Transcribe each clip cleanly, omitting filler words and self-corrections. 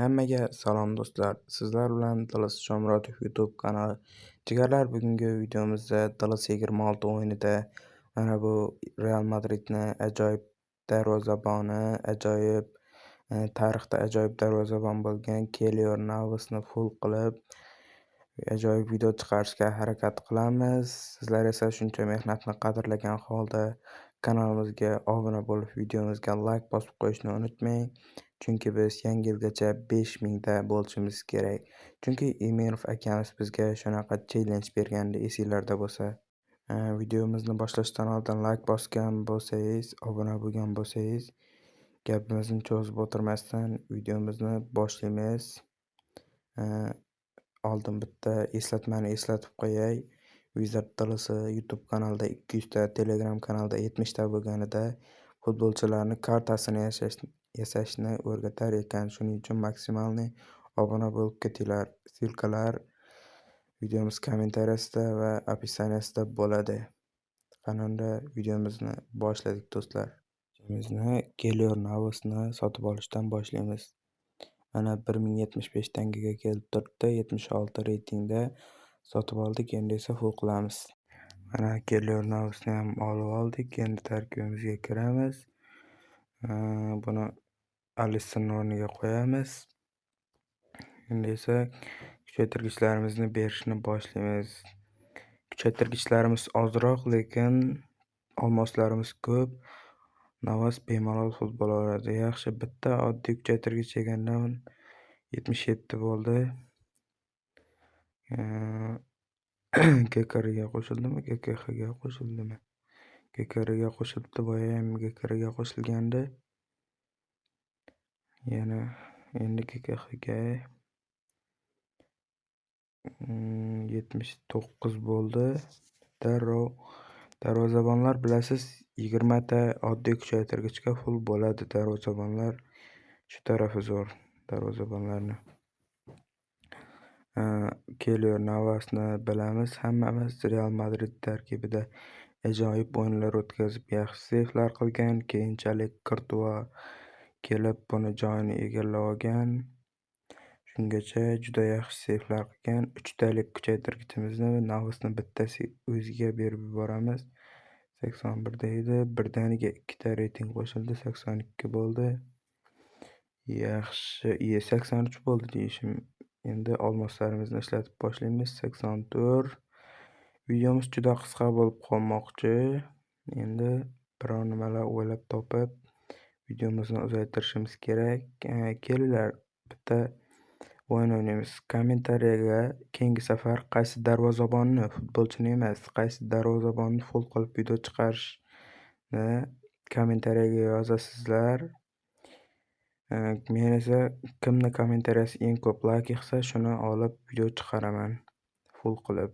Hammaga salom do'stlar. Sizlar bilan Dalas Shomurodov YouTube kanali. Jigarlar, bugungi videomizda Dalas 26 o'yinida mana bu Real Madridni ajoyib darvozaboni, tarixda ajoyib darvozabon bo'lgan Keylor Navasni full qilib ajoyib video chiqarishga harakat qilamiz. Sizlar esa shuncha mehnatni qadrlagan holda kanalimizga obuna bo'lib, videomizga like bosib qo'yishni unutmang. Chunki biz yangi yilgacha 5000 ta bo'lishimiz kerak. Chunki Imenov akamiz bizga shunaqa challenge berganda esinglarda bo'lsa. Videomizni boshlashdan oldin like bosgan bo'lsangiz, obuna bo'lgan bo'lsangiz, gapimizni cho'zib o'tirmasdan videomizni boshlaymiz. Oldin bitta eslatmani eslatib qo'yay. Wizard Dalas YouTube kanalida 200 ta, Telegram kanalida 70 ta bo'lganida futbolchilarni kartasini yasashni o'rgatar ekan. Shuning uchun maksimalniy obuna bo'lib ketinglar. Silkalar videomiz kommentariyasida va opisaniyasida bo'ladi. Qanunda videomizni boshladik do'stlar. Videomizni Keylor Navasni sotib olishdan boshlaymiz. Mana 1075 tangaga kelib turibdi. 76 reytingda sotib oldik. Endi esa full qilamiz. Mana Keylor Navasni ham olib oldik. Endi tarkibimizga kiramiz. Buni Alisson o'rniga qo'yamiz. Endi esa kuchaytirgichlarimizni berishni boshlaymiz. Kuchaytirgichlarimiz ozroq, lekin olmoslarimiz ko'p. Navas bemalol futbol o'ynadi. Yaxshi, bitta oddiy kuchaytirgich yegandan 77 bo'ldi. GKRga qo'shildimi? GKHga qo'shildimi? GKRga qo'shilibdi. Boya ham GKRga qo'shilgandi. Yana endi GKHga 79 bo'ldi. Darvozabonlar bilasiz, 20 ta oddiy kuchaytirgichga full bo'ladi. Darvozabonlar shu tarafi zo'r darvozabonlarni. Keylor Navasni bilamiz hammamiz. Real Madrid tarkibida ajoyib o'yinlar o'tkazib, yaxshi seyflar qilgan. Keyinchalik Courtois kelib buni joyini egallab olgan. Shungacha juda yaxshi seyflar qilgan. 3 talik kuchaytirgichimizni Navasni bittasi o'ziga berib yuboramiz. 81 da edi. Birdaniga 2 ta reyting qo'shildi. 82 bo'ldi. Yaxshi, 83 bo'ldi deyishim. Endi olmoslarimizni ishlatib boshlaymiz. 84. Videomiz juda qisqa bo'lib qolmoqchi. Endi biror nimalar o'ylab topib videomizni uzaytirishimiz kerak. Kelinglar, bitta o'yin o'ynaymiz. Kommentariyaga keyingi safar qaysi darvozabonni, futbolchini emas, qaysi darvozabonni full qilib video chiqarishni kommentariyaga yozasizlar. Men esa kimni kommentariyasi eng ko'p like yig'sa, shuni olib video chiqaraman full qilib.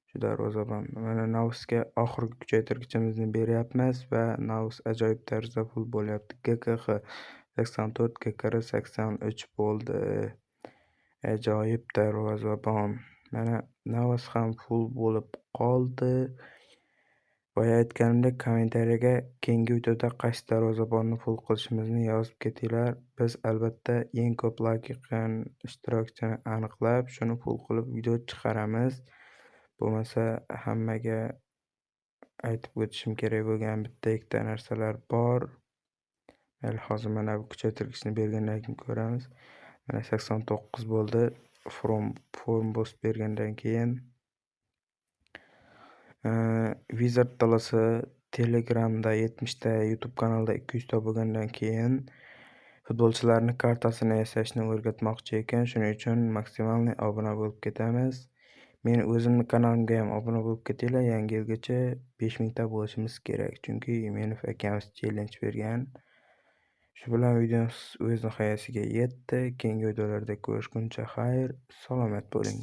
Shu darvozabon. Mana Navasga oxirgi kuchaytirgichimizni beryapmiz va Navas ajoyib tarzda full bo'lyapti. GKH 84, GKR 83 bo'ldi. Ajoyib darvozabon. Mana Navas ham full bo'lib qoldi. Boya aytganimdek, kommentariyaga keyingi videoda qaysi darvozabonni full qilishimizni yozib ketinglar. Biz albatta eng ko'p like yig'gan ishtirokchini aniqlab, shuni full qilib video chiqaramiz. Bo'lmasa hammaga aytib o'tishim kerak bo'lgan bitta ikkita narsalar bor. Hozir mana bu kuchaytirgichni bergandan keyin ko'ramiz. Mana 89 bo'ldi. Form bosib bergandan keyin Wizard Dalas Telegramda 70 ta, YouTube kanalida 200 ta bo'lgandan keyin futbolchilarni kartasini yasashni o'rgatmoqchi ekan. Shuning uchun maksimalniy obuna bo'lib ketamiz. Men o'zimning kanalimga ham obuna bo'lib ketinglar. Yangi yilgacha 5000 ta bo'lishimiz kerak. Chunki Imenov akamiz challenge bergan. Shu bilan videomiz o'z nihoyasiga yetdi. Keyingi videolarda ko'rishguncha xayr, salomat bo'ling.